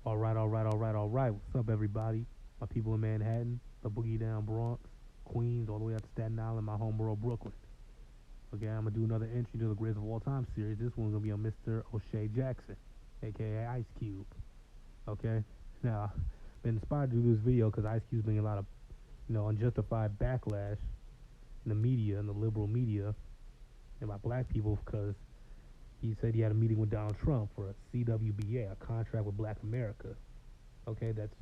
All right. What's up, everybody? My people in Manhattan, the Boogie Down Bronx, Queens, all the way up to Staten Island, my home borough, Brooklyn. Okay, I'm gonna do another entry to the Greatest of All Time series. This one's gonna be on Mr. O'Shea Jackson, aka Ice Cube. Okay, now I've been inspired to do this video because Ice Cube's been getting a lot of, unjustified backlash in the media, in the liberal media, and by black people because he said he had a meeting with Donald Trump for a CWBA, a contract with Black America. Okay, that's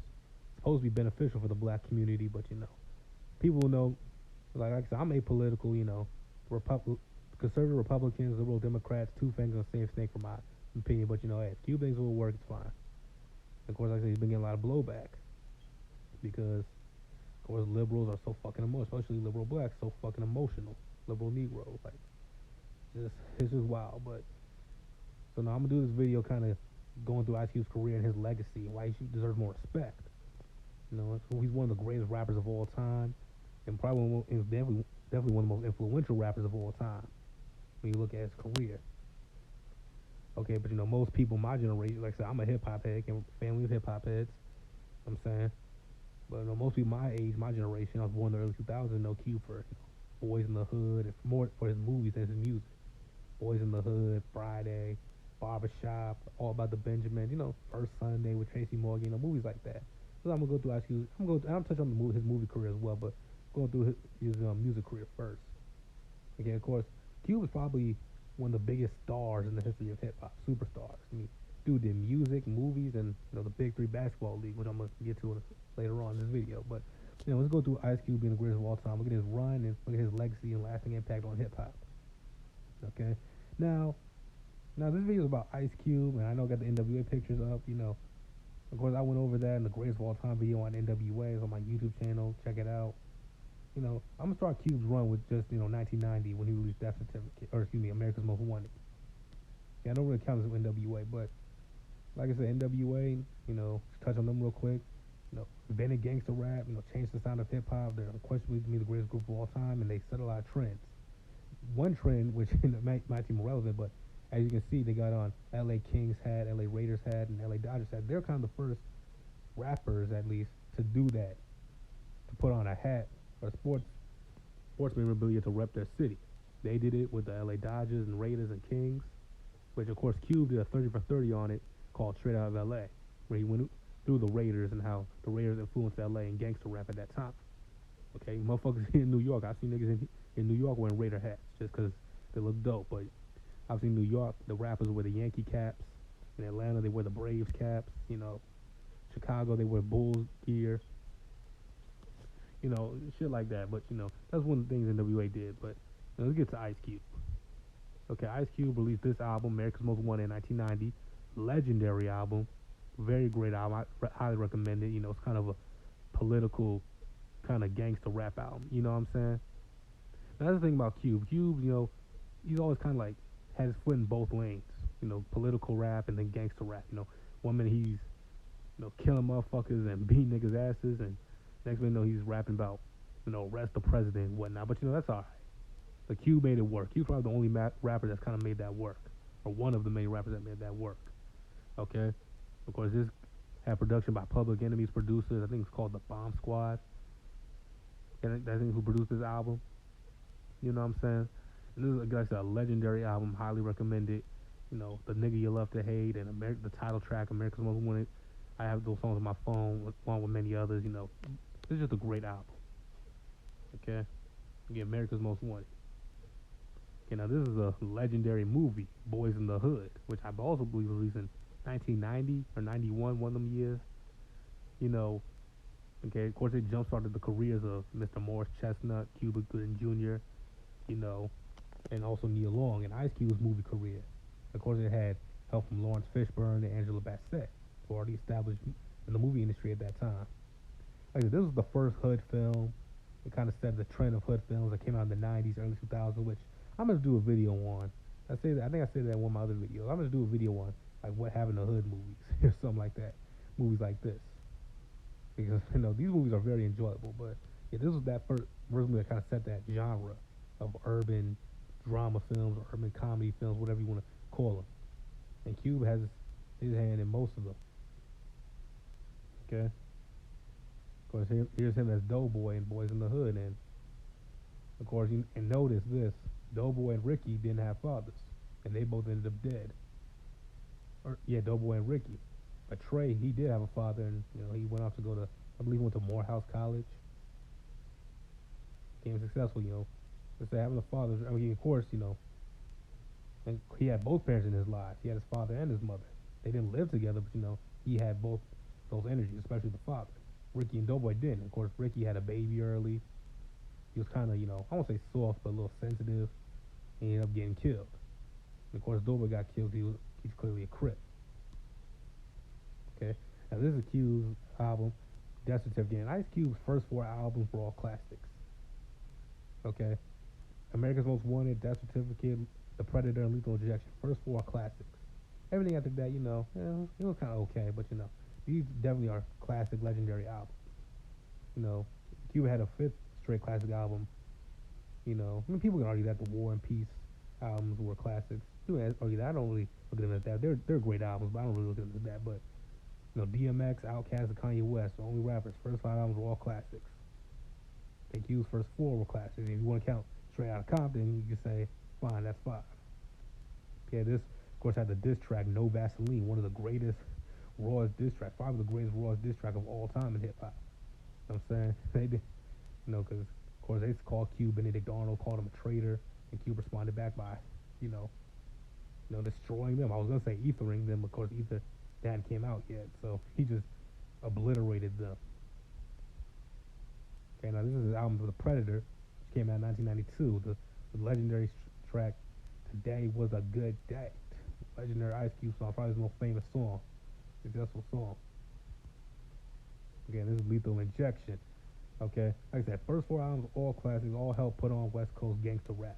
supposed to be beneficial for the black community, but people know, like I said, I'm apolitical. Conservative Republicans, liberal Democrats, two fingers on the same snake for my opinion. But hey, if Cubans will work, it's fine. Of course, like I said, he's been getting a lot of blowback because, of course, liberals are so fucking emotional, especially liberal blacks, so fucking emotional. Liberal Negroes, like, it's just wild. But so now I'm gonna do this video, kind of going through Ice Cube's career and his legacy, and why he deserves more respect. So he's one of the greatest rappers of all time, and probably definitely one of the most influential rappers of all time when you look at his career. Okay, but most people my generation, like I said, I'm a hip hop head, came from a family of hip hop heads. I'm saying, but most people my age, my generation, I was born in the early 2000s, know Cube for Boys in the Hood, and more for his movies than his music. Boys in the Hood, Friday, Barbershop, All About the Benjamin, First Sunday with Tracy Morgan, movies like that. So I'm gonna go through Ice Cube. I'll touch on his movie career as well, but going through his music career first. Okay, of course, Cube is probably one of the biggest stars in the history of hip hop, superstars. I mean, dude did music, movies, and the Big Three basketball league, which I'm gonna get to later on in this video. But let's go through Ice Cube being the greatest of all time. Look at his run and look at his legacy and lasting impact on hip hop. Okay, now this video is about Ice Cube, and I know I got the NWA pictures up. Of course, I went over that in the greatest of all time video on NWA. It's on my YouTube channel. Check it out. I'm gonna start Cube's run with just 1990 when he released Death Certificate, or excuse me, America's Most Wanted. Yeah, I don't really count as NWA, but like I said, NWA. Touch on them real quick. Invented gangster rap. Changed the sound of hip hop. They're unquestionably to me the greatest group of all time, and they set a lot of trends. One trend, which might seem irrelevant, but as you can see, they got on LA Kings hat, LA Raiders hat, and LA Dodgers hat. They're kind of the first rappers, at least, to do that, to put on a hat or sports memorabilia to rep their city. They did it with the LA Dodgers and Raiders and Kings, which of course Cube did a 30 for 30 on it called Straight Out of LA, where he went through the Raiders and how the Raiders influenced LA and gangster rap at that time. Okay, motherfuckers in New York, I've seen niggas in New York wearing Raider hats just because they look dope, but I've seen New York, the rappers wear the Yankee caps. In Atlanta, they wear the Braves caps. Chicago, they wear Bulls gear. Shit like that. But that's one of the things NWA did. But let's get to Ice Cube. Okay, Ice Cube released this album, America's Most Wanted, in 1990. Legendary album, very great album. I highly recommend it. It's kind of a political, kind of gangster rap album. You know what I'm saying? Now, that's the thing about Cube. Cube, he's always kind of like had his foot in both lanes. Political rap and then gangster rap. One minute he's killing motherfuckers and beating niggas' asses, and next minute he's rapping about arrest the president and whatnot. But that's alright. The Cube made it work. Cube's probably the only rapper that's kind of made that work, or one of the main rappers that made that work. Okay, of course this had production by Public Enemy's producers. I think it's called the Bomb Squad. And I think who produced this album. You know what I'm saying? And this is, like I said, a legendary album. Highly recommended. The Nigga You Love to Hate and the title track, America's Most Wanted. I have those songs on my phone, along with many others. It's just a great album. Okay, again, America's Most Wanted. Okay, now this is a legendary movie, Boys in the Hood, which I also believe was released in 1990 or 91, one of them years. Okay, of course it jump started the careers of Mr. Morris Chestnut, Cuba Gooding Jr., and also Neil Long and Ice Cube's movie career. Of course, it had help from Lawrence Fishburne and Angela Bassett, who were already established in the movie industry at that time. Like I said, this was the first Hood film. It kind of set the trend of Hood films that came out in the 90s, early 2000s, which I'm going to do a video on. I think I said that in one of my other videos. I'm going to do a video on like what happened to Hood movies or something like that. Movies like this. Because, these movies are very enjoyable. But, yeah, this was that first movie that kind of set that genre of urban drama films or urban comedy films, whatever you want to call them. And Cube has his hand in most of them. Okay. Of course, here's him as Doughboy in Boys in the Hood, and of course, and notice this: Doughboy and Ricky didn't have fathers, and they both ended up dead. Or yeah, Doughboy and Ricky. But Trey, he did have a father, and he went off to go to, I believe, he went to Morehouse College, became successful. Just having a father. I mean, of course, and he had both parents in his life. He had his father and his mother. They didn't live together, but he had both those energies, especially the father. Ricky and Doughboy didn't. Of course, Ricky had a baby early. He was kind of, I won't say soft, but a little sensitive. And he ended up getting killed. And of course, Doughboy got killed. He's clearly a Crip. Okay. Now this is Cube's album, Death Certificate. And Ice Cube's first four albums were all classics. Okay. America's Most Wanted, Death Certificate, The Predator, and Lethal Injection. First four are classics. Everything after that, it was kind of okay, but these definitely are classic, legendary albums. Cube had a fifth straight classic album. I mean, people can argue that the War and Peace albums were classics. People can argue that. I don't really look at them as that. They're great albums, but I don't really look at them as that. But DMX, Outkast, and Kanye West, the only rappers. First five albums were all classics. And Cube's first four were classics. If you want to count Straight Outta Compton, you can say, fine, that's five. Yeah, this, of course, had the diss track No Vaseline, one of the greatest rawest diss tracks, probably the greatest rawest diss track of all time in hip hop. You know what I'm saying? They did, because of course they called Cube, Benedict Arnold called him a traitor, and Cube responded back by, destroying them. I was gonna say ethering them, of course, ether hadn't came out yet, so he just obliterated them. Okay, now this is the album of The Predator, which came out in 1992. The legendary track Today Was a Good Day. Legendary Ice Cube song, probably his most famous song, successful song. Again, this is Lethal Injection. Okay, like I said, first four albums, all classics, all helped put on West Coast gangster rap.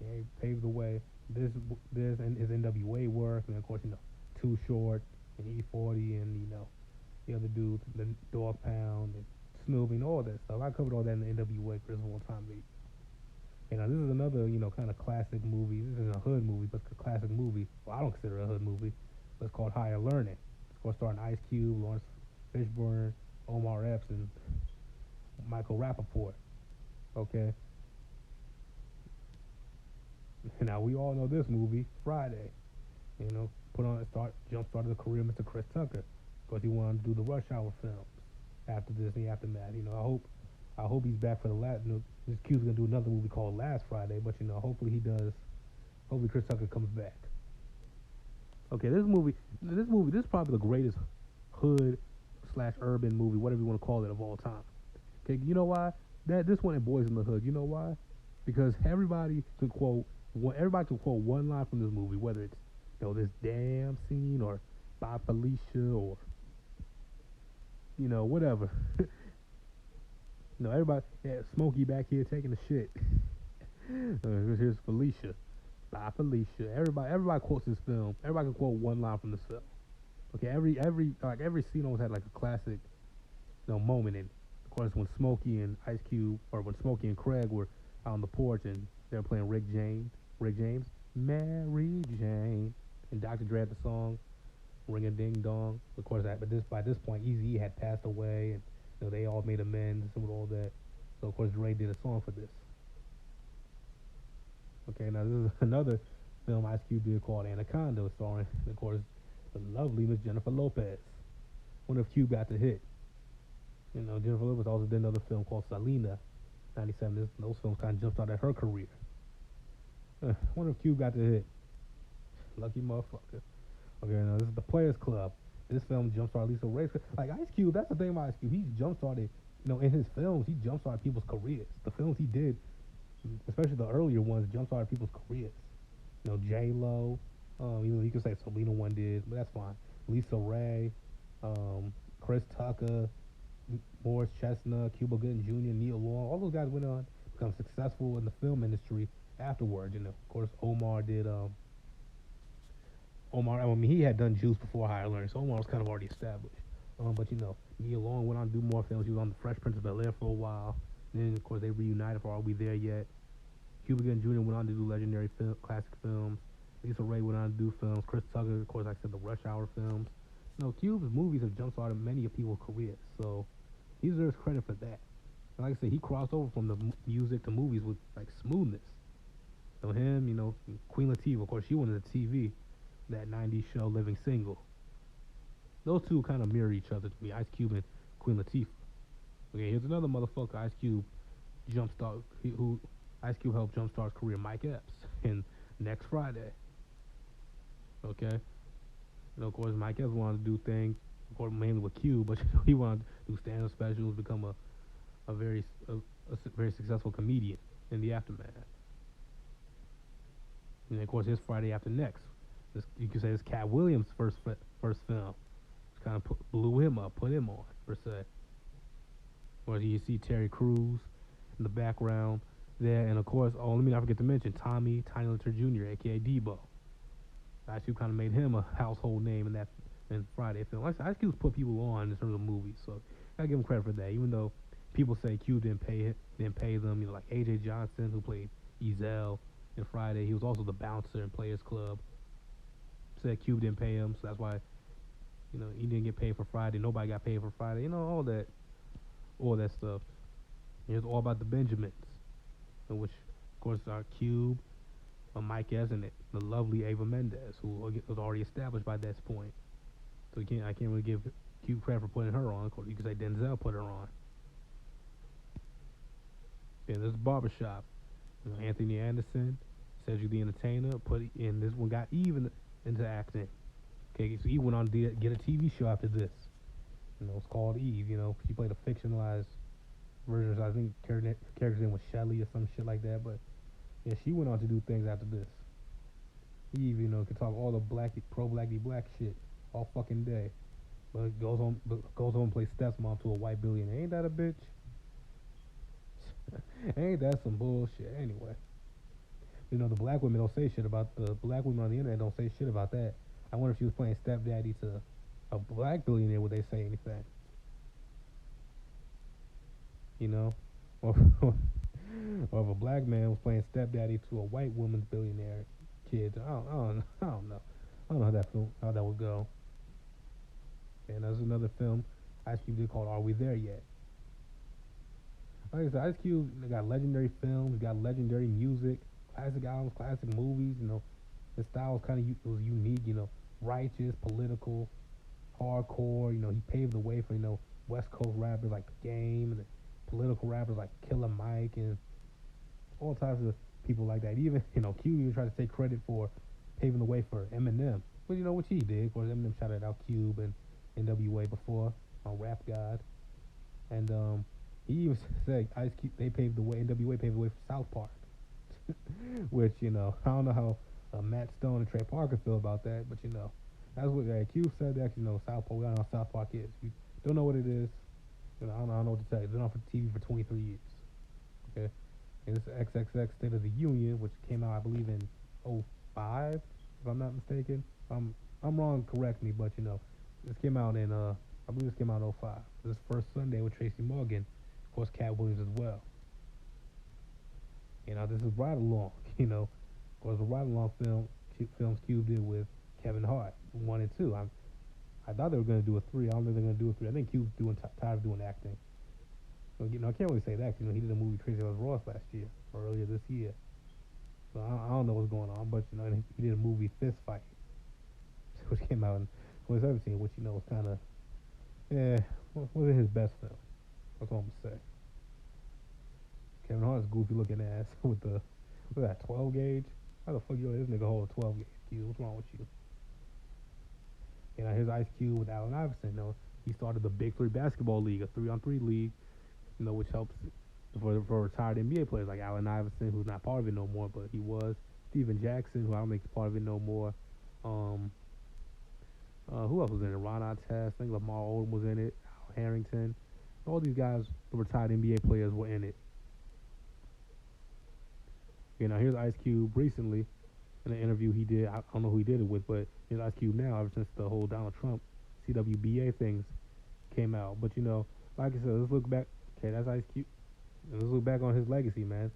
Okay, paved the way. This and his NWA work, and of course, Too Short and E40 and the other dudes, the Dog Pound and Snoop and all that stuff. I covered all that in the NWA Chris One Time video. Now this is another kind of classic movie. This is a hood movie, but it's a classic movie. Well, I don't consider it a hood movie, but it's called Higher Learning. It's going to star Ice Cube, Lawrence Fishburne, Omar Epps, and Michael Rappaport. Okay. Now we all know this movie, Friday. Jump started the career of Mr. Chris Tucker, because he wanted to do the Rush Hour films after this and the aftermath. I hope he's back for the last. This Cube's gonna do another movie called Last Friday, but hopefully he does. Hopefully Chris Tucker comes back. Okay, this is probably the greatest hood / urban movie, whatever you want to call it, of all time. Okay, you know why? This one in Boys in the Hood. You know why? Because everybody can quote one line from this movie, whether it's this damn scene or Bye Felicia or whatever. Everybody, Smokey back here taking the shit. Here's Felicia. Bye Felicia. Everybody quotes this film. Everybody can quote one line from this film. Okay, every scene always had like a classic, moment in it. Of course, when Smokey and Ice Cube, or when Smokey and Craig were out on the porch and they were playing Rick James, Mary Jane, and Dr. Dre had the song Ring a Ding Dong. Of course, by this point, Eazy had passed away, and they all made amends with all that. So of course, Dre did a song for this. Okay, now this is another film Ice Cube did called Anaconda, starring, of course, the lovely Miss Jennifer Lopez. Wonder if Cube got the hit. Jennifer Lopez also did another film called Selena, 97. Those films kind of jumpstarted her career. Wonder if Cube got the hit. Lucky motherfucker. Okay, now this is The Players Club. This film jumpstarted Lisa Ray's. Like Ice Cube, that's the thing about Ice Cube. He jumpstarted, in his films, he jumpstarted people's careers. The films he did, especially the earlier ones, jumpstarted people's careers. J-Lo, you could say Selena one did, but that's fine. Lisa Ray, Chris Tucker, Morris Chestnut, Cuba Gooding Jr., Neil Long, all those guys went on to become successful in the film industry afterwards. Of course, Omar did. He had done Juice before Higher Learning, so Omar was kind of already established. But Neil Long went on to do more films. He was on The Fresh Prince of Bel-Air for a while. Then, of course, they reunited for Are We There Yet? Cuba Gooding Jr. went on to do legendary classic films. Lisa Ray went on to do films. Chris Tucker, of course, like I said, the Rush Hour films. No, Cube's movies have jump-started many of people's careers, so he deserves credit for that. And like I said, he crossed over from the music to movies with like smoothness. So him, Queen Latifah, of course, she went into TV, that '90s show Living Single. Those two kind of mirror each other to me, Ice Cube and Queen Latifah. Okay, here's another motherfucker, Ice Cube jumpstart, who Ice Cube helped jumpstart his career, Mike Epps, in Next Friday. Okay, of course, Mike Epps wanted to do things, of course, mainly with Cube, but he wanted to do stand-up specials, become a very very successful comedian in the aftermath. And of course, his Friday After Next, you could say it's Cat Williams' first film, which kind of blew him up, put him on per se. Where you see Terry Crews in the background there, and of course, let me not forget to mention Tommy Tiny Litter Jr., aka Debo. Ice Cube kind of made him a household name in Friday film. Ice Cube's put people on in terms of movies, so I give him credit for that. Even though people say Cube didn't pay them, like AJ Johnson, who played Ezel in Friday, he was also the bouncer in Players Club. Said Cube didn't pay him, so that's why he didn't get paid for Friday. Nobody got paid for Friday. All that stuff. It's all about the Benjamins, in which, of course, are Cube, Mike Epps, and the lovely Ava Mendez, who was already established by this point. So I can't really give Cube credit for putting her on. Of course, you could say Denzel put her on. And this Barbershop, Anthony Anderson, Cedric the Entertainer, this one got even into acting. Okay, so he went on to get a TV show after this. It's called Eve. She played a fictionalized version. I think character's name was Shelly or some shit like that. But yeah, she went on to do things after this. Eve, could talk all the black shit all fucking day, but goes home and plays stepmom to a white billionaire. Ain't that a bitch? Ain't that some bullshit? Anyway, the black women don't say shit about the black women on the internet. Don't say shit about that. I wonder if she was playing stepdaddy to a black billionaire, would they say anything? Or, or if a black man was playing stepdaddy to a white woman's billionaire kid, I don't know. I don't know how that would go. And there's another film Ice Cube did called Are We There Yet? Like I said, Ice Cube got legendary films, got legendary music, classic albums, classic movies. His style was unique. Righteous, political, hardcore. He paved the way for West Coast rappers like The Game and the political rappers like Killer Mike and all types of people like that. Even Cube even tried to take credit for paving the way for Eminem. But which he did. Of course, Eminem shouted out Cube and NWA before on Rap God, and he even said Ice Cube NWA paved the way for South Park, which I don't know how Matt Stone and Trey Parker feel about that, but that's what Cube said. That South Park, we don't know how South Park is. If you don't know what it is, I don't know what to tell you. It's been on for TV for 23 years. Okay, and this XXX State of the Union, which came out I believe in '05, if I'm not mistaken. I'm wrong. Correct me, but this came out in I believe this came out in '05. This first Sunday with Tracy Morgan, of course, Cat Williams as well. This is Ride Along. Of course, a Ride Along films Cube did with Kevin Hart, 1 and 2. I thought they were going to do a 3. I don't think they're going to do a 3. I think Cube's tired of doing acting. So, I can't really say that because he did a movie Crazy Ex Ross last year or earlier this year. So I don't know what's going on, but he did a movie Fist Fight, which came out in 2017, which was kind of wasn't his best film. That's all I'm gonna say. Kevin Hart's goofy looking ass with that 12 gauge. How the fuck this nigga hold a 12 gauge? Cube, what's wrong with you? Here's Ice Cube with Allen Iverson. He started the Big Three Basketball League, a 3-on-3 league, which helps for retired NBA players like Allen Iverson, who's not part of it no more, but he was. Steven Jackson, who I don't think is part of it no more. Who else was in it? Ron Artest, I think Lamar Odom was in it. Al Harrington. All these guys, the retired NBA players, were in it. Here's Ice Cube recently in an interview he did. I don't know who he did it with, but here's Ice Cube now ever since the whole Donald Trump CWBA things came out. But like I said, let's look back. Okay, that's Ice Cube. And let's look back on his legacy, man.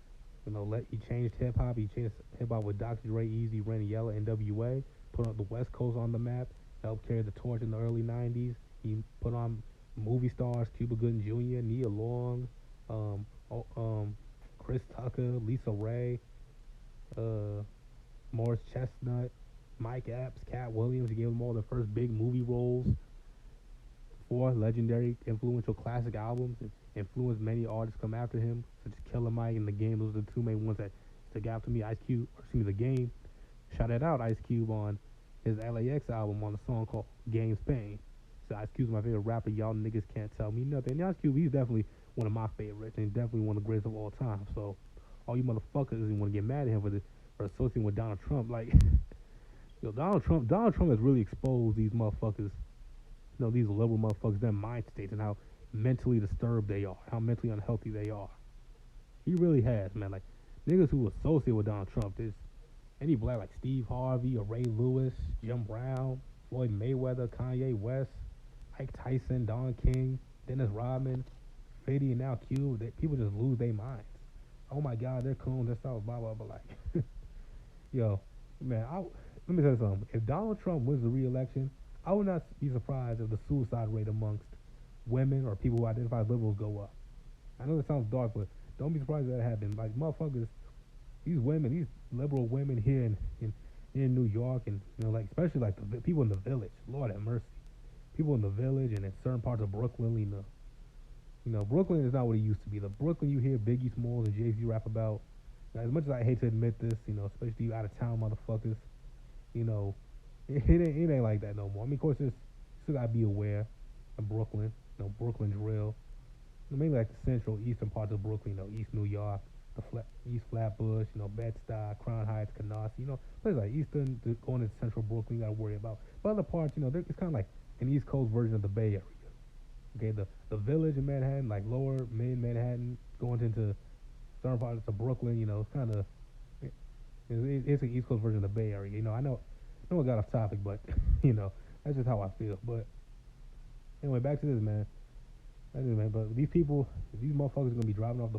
He changed hip hop. He changed hip hop with Dr. Dre, Easy, Ren Yella, NWA. Put the West Coast on the map. helped carry the torch in the early '90s. He put on movie stars Cuba Gooding Jr., Nia Long, um, Chris Tucker, Lisa Ray, uh, Morris Chestnut, Mike Epps, Cat Williams. He gave them all their first big movie roles. Four legendary, influential classic albums and influenced many artists come after him, such as Killer Mike and The Game. Those are the two main ones that stick out to me. Ice Cube, or excuse me, The Game. Shouted out Ice Cube on his LAX album on a song called Game Spain. So Ice Cube's my favorite rapper. Y'all niggas can't tell me nothing. And Ice Cube, he's definitely one of my favorites and definitely one of the greatest of all time. So all you motherfuckers who want to get mad at him for associating with Donald Trump, like yo, Donald Trump has really exposed these motherfuckers, these liberal motherfuckers, their mind states and how mentally disturbed they are, how mentally unhealthy they are. He really has, man. Like niggas who associate with Donald Trump, there's any black like Steve Harvey or Ray Lewis, Jim Brown, Floyd Mayweather, Kanye West, Mike Tyson, Don King, Dennis Rodman, Fady, and now Cube. People just lose their minds. Oh my God, they're clones. They're stuff, blah blah blah. Like, yo, man, let me tell you something. If Donald Trump wins the re-election, I would not be surprised if the suicide rate amongst women or people who identify as liberals go up. I know that sounds dark, but don't be surprised if that happens. Like motherfuckers, these women, these liberal women here in New York, and like especially like the people in the village. Lord have mercy, people in the village and in certain parts of Brooklyn. Brooklyn is not what it used to be. The Brooklyn you hear Biggie Smalls and Jay Z rap about. As much as I hate to admit this, especially you out of town motherfuckers, you know, it ain't like that no more. I mean, of course, there's still gotta be aware of Brooklyn. Brooklyn's real. Mainly like the central, eastern parts of Brooklyn. East New York, East Flatbush. Bed-Stuy, Crown Heights, Canarsie. Places like eastern going into central Brooklyn, you gotta worry about. But other parts, it's kind of like an East Coast version of the Bay Area. Okay, the village in Manhattan, like lower mid Manhattan, going into certain parts of Brooklyn. It's kind of it's an East Coast version of the Bay Area. I know I got off topic, but that's just how I feel. But anyway, back to this, man. But these motherfuckers are gonna be driving off the